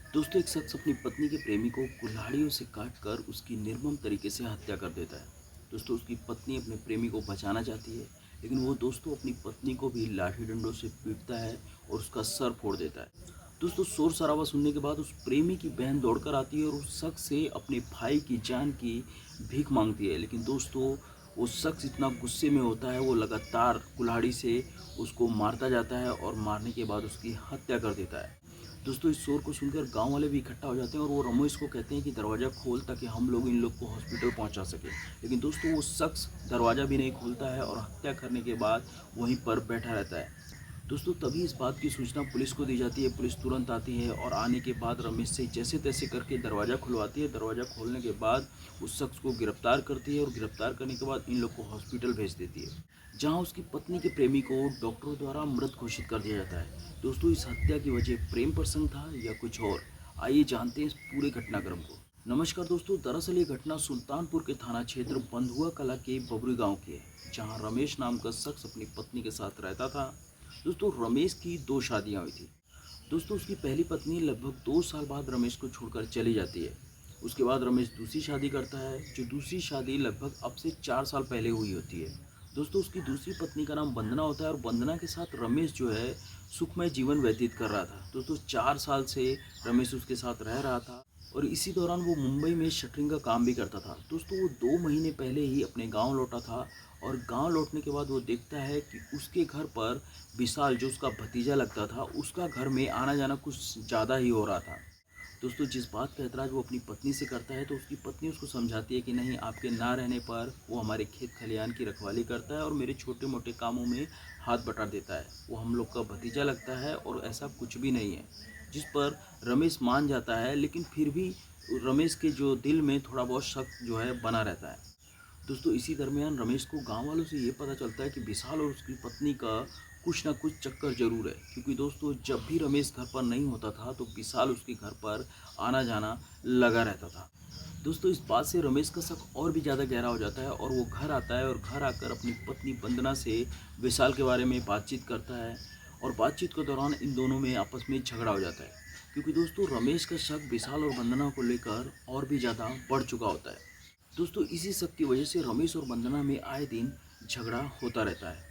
दोस्तों, एक शख्स अपनी पत्नी के प्रेमी को कुल्हाड़ियों से काटकर उसकी निर्मम तरीके से हत्या कर देता है। दोस्तों, उसकी पत्नी अपने प्रेमी को बचाना चाहती है, लेकिन वो दोस्तों अपनी पत्नी को भी लाठी डंडों से पीटता है और उसका सर फोड़ देता है। दोस्तों, शोर शराबा सुनने के बाद उस प्रेमी की बहन दौड़कर आती है और उस शख्स से अपने भाई की जान की भीख मांगती है। लेकिन दोस्तों, वो शख्स इतना गुस्से में होता है, वो लगातार कुल्हाड़ी से उसको मारता जाता है और मारने के बाद उसकी हत्या कर देता है। दोस्तों, इस शोर को सुनकर गांव वाले भी इकट्ठा हो जाते हैं और वो रमेश को कहते हैं कि दरवाज़ा खोल ताकि हम लोग इन लोग को हॉस्पिटल पहुंचा सके। लेकिन दोस्तों, वो शख्स दरवाज़ा भी नहीं खोलता है और हत्या करने के बाद वहीं पर बैठा रहता है। दोस्तों, तभी इस बात की सूचना पुलिस को दी जाती है। पुलिस तुरंत आती है और आने के बाद रमेश से जैसे तैसे करके दरवाज़ा खुलवाती है। दरवाज़ा खोलने के बाद उस शख्स को गिरफ्तार करती है और गिरफ्तार करने के बाद इन लोग को हॉस्पिटल भेज देती है, जहां उसकी पत्नी के प्रेमी को डॉक्टरों द्वारा मृत घोषित कर दिया जाता है। दोस्तों, इस हत्या की वजह प्रेम प्रसंग था या कुछ और? आइए जानते हैं इस पूरे घटनाक्रम को। नमस्कार दोस्तों, दरअसल ये घटना सुल्तानपुर के थाना क्षेत्र बंधुआ कला के बबरी गांव की है, जहां रमेश नाम का शख्स अपनी पत्नी के साथ रहता था। दोस्तों, रमेश की दो शादियां हुई थी। दोस्तों, उसकी पहली पत्नी लगभग 2 साल बाद रमेश को छोड़कर चली जाती है। उसके बाद रमेश दूसरी शादी करता है, जो दूसरी शादी लगभग अब से 4 साल पहले हुई होती है। दोस्तों, उसकी दूसरी पत्नी का नाम वंदना होता है और वंदना के साथ रमेश जो है सुखमय जीवन व्यतीत कर रहा था। दोस्तों, 4 साल से रमेश उसके साथ रह रहा था और इसी दौरान वो मुंबई में शटरिंग का काम भी करता था। दोस्तों, वो 2 महीने पहले ही अपने गांव लौटा था और गांव लौटने के बाद वो देखता है कि उसके घर पर विशाल, जो उसका भतीजा लगता था, उसका घर में आना जाना कुछ ज़्यादा ही हो रहा था। दोस्तों, जिस बात का ऐतराज़ वो अपनी पत्नी से करता है, तो उसकी पत्नी उसको समझाती है कि नहीं, आपके ना रहने पर वो हमारे खेत खलिहान की रखवाली करता है और मेरे छोटे मोटे कामों में हाथ बटा देता है। वो हम लोग का भतीजा लगता है और ऐसा कुछ भी नहीं है। जिस पर रमेश मान जाता है, लेकिन फिर भी रमेश के जो दिल में थोड़ा बहुत शक जो है बना रहता है। दोस्तों, इसी दरमियान रमेश को गांव वालों से ये पता चलता है कि विशाल और उसकी पत्नी का कुछ ना कुछ चक्कर जरूर है, क्योंकि दोस्तों जब भी रमेश घर पर नहीं होता था तो विशाल उसके घर पर आना जाना लगा रहता था। दोस्तों, इस बात से रमेश का शक और भी ज़्यादा गहरा हो जाता है और वो घर आता है और घर आकर अपनी पत्नी वंदना से विशाल के बारे में बातचीत करता है और बातचीत के दौरान इन दोनों में आपस में झगड़ा हो जाता है, क्योंकि दोस्तों रमेश का शक विशाल और वंदना को लेकर और भी ज़्यादा बढ़ चुका होता है। दोस्तों, इसी सब की वजह से रमेश और वंदना में आए दिन झगड़ा होता रहता है।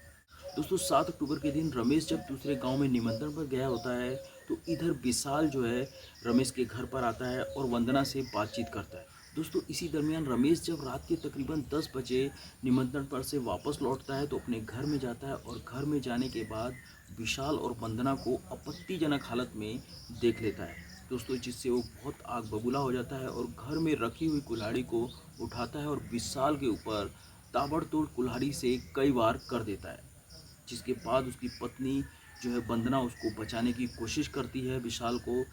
दोस्तों, 7 अक्टूबर के दिन रमेश जब दूसरे गांव में निमंत्रण पर गया होता है, तो इधर विशाल जो है रमेश के घर पर आता है और वंदना से बातचीत करता है। दोस्तों, इसी दरमियान रमेश जब रात के तकरीबन 10 बजे निमंत्रण पर से वापस लौटता है, तो अपने घर में जाता है और घर में जाने के बाद विशाल और वंदना को आपत्तिजनक हालत में देख लेता है। दोस्तों, जिससे वो बहुत आग बबूला हो जाता है और घर में रखी हुई कुल्हाड़ी को उठाता है और विशाल के ऊपर ताबड़तोड़ कुल्हाड़ी से कई वार कर देता है। जिसके बाद उसकी पत्नी जो है वंदना उसको बचाने की कोशिश करती है विशाल को,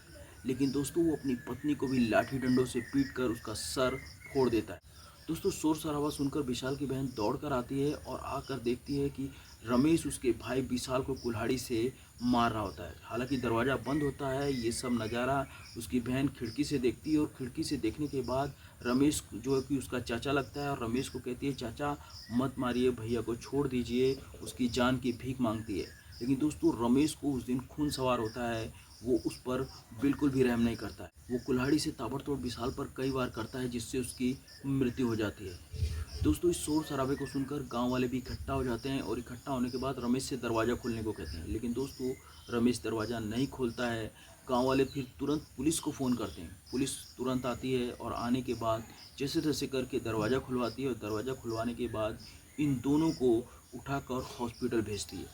लेकिन दोस्तों वो अपनी पत्नी को भी लाठी डंडों से पीट कर उसका सर फोड़ देता है। दोस्तों, शोर शराबा सुनकर विशाल की बहन दौड़ कर आती है और आकर देखती है कि रमेश उसके भाई विशाल को कुल्हाड़ी से मार रहा होता है। हालांकि दरवाज़ा बंद होता है। ये सब नज़ारा उसकी बहन खिड़की से देखती है और खिड़की से देखने के बाद रमेश जो है कि उसका चाचा लगता है और रमेश को कहती है, चाचा मत मारिए, भैया को छोड़ दीजिए, उसकी जान की भीख मांगती है। लेकिन दोस्तों, रमेश को उस दिन खून सवार होता है, वो उस पर बिल्कुल भी रहम नहीं करता है। वो कुल्हाड़ी से ताबड़तोड़ विशाल पर कई बार करता है, जिससे उसकी मृत्यु हो जाती है। दोस्तों, इस शोर शराबे को सुनकर गांव वाले भी इकट्ठा हो जाते हैं और इकट्ठा होने के बाद रमेश से दरवाज़ा खोलने को कहते हैं, लेकिन दोस्तों रमेश दरवाज़ा नहीं खोलता है। गांव वाले फिर तुरंत पुलिस को फ़ोन करते हैं। पुलिस तुरंत आती है और आने के बाद जैसे तैसे करके दरवाज़ा खुलवाती है और दरवाज़ा खुलवाने के बाद इन दोनों को उठाकर हॉस्पिटल भेजती है।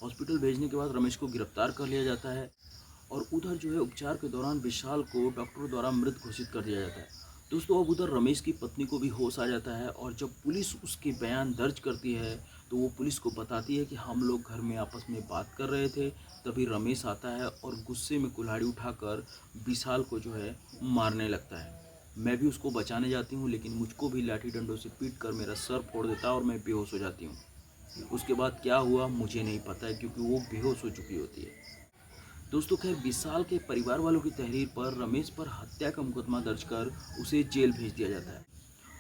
हॉस्पिटल भेजने के बाद रमेश को गिरफ्तार कर लिया जाता है और उधर जो है उपचार के दौरान विशाल को डॉक्टरों द्वारा मृत घोषित कर दिया जाता है। दोस्तों, अब उधर रमेश की पत्नी को भी होश आ जाता है और जब पुलिस उसके बयान दर्ज करती है, तो वो पुलिस को बताती है कि हम लोग घर में आपस में बात कर रहे थे, तभी रमेश आता है और गुस्से में कुल्हाड़ी उठाकर विशाल को जो है मारने लगता है। मैं भी उसको बचाने जाती हूँ, लेकिन मुझको भी लाठी डंडों से पीट कर मेरा सर फोड़ देता है और मैं बेहोश हो जाती हूँ। उसके बाद क्या हुआ मुझे नहीं पता है, क्योंकि वो बेहोश हो चुकी होती है। दोस्तों, खैर विशाल के परिवार वालों की तहरीर पर रमेश पर हत्या का मुकदमा दर्ज कर उसे जेल भेज दिया जाता है।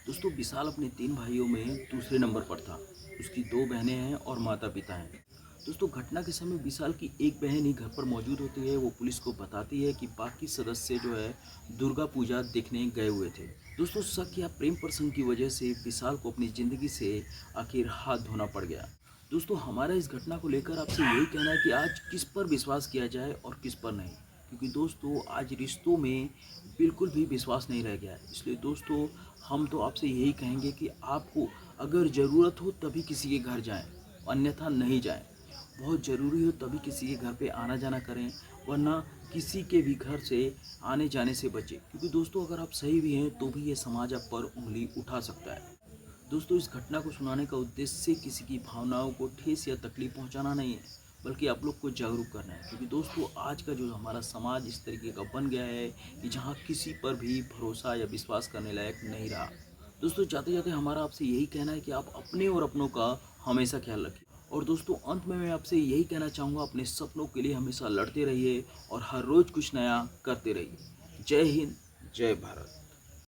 दोस्तों, विशाल अपने 3 भाइयों में दूसरे नंबर पर था। उसकी 2 बहनें हैं और माता पिता हैं। दोस्तों घटना के समय विशाल की एक बहन ही घर पर मौजूद होती है। वो पुलिस को बताती है कि बाकी सदस्य जो है दुर्गा पूजा देखने गए हुए थे। दोस्तों शक या प्रेम प्रसंग की वजह से विशाल को अपनी ज़िंदगी से आखिर हाथ धोना पड़ गया। दोस्तों हमारा इस घटना को लेकर आपसे यही कहना है कि आज किस पर विश्वास किया जाए और किस पर नहीं, क्योंकि दोस्तों आज रिश्तों में बिल्कुल भी विश्वास नहीं रह गया है। इसलिए दोस्तों हम तो आपसे यही कहेंगे कि आपको अगर ज़रूरत हो तभी किसी के घर जाएं, अन्यथा नहीं जाएं। बहुत ज़रूरी हो तभी किसी के घर पे आना जाना करें, वरना किसी के भी घर से आने जाने से बचें, क्योंकि दोस्तों अगर आप सही भी हैं तो भी ये समाज आप पर उंगली उठा सकता है। दोस्तों इस घटना को सुनाने का उद्देश्य किसी की भावनाओं को ठेस या तकलीफ पहुंचाना नहीं है, बल्कि आप लोग को जागरूक करना है, क्योंकि दोस्तों आज का जो हमारा समाज इस तरीके का बन गया है कि जहां किसी पर भी भरोसा या विश्वास करने लायक नहीं रहा। दोस्तों जाते जाते हमारा आपसे यही कहना है कि आप अपने और अपनों का हमेशा ख्याल रखिए। और दोस्तों अंत में मैं आपसे यही कहना चाहूँगा, अपने सपनों के लिए हमेशा लड़ते रहिए और हर रोज़ कुछ नया करते रहिए। जय हिंद, जय भारत।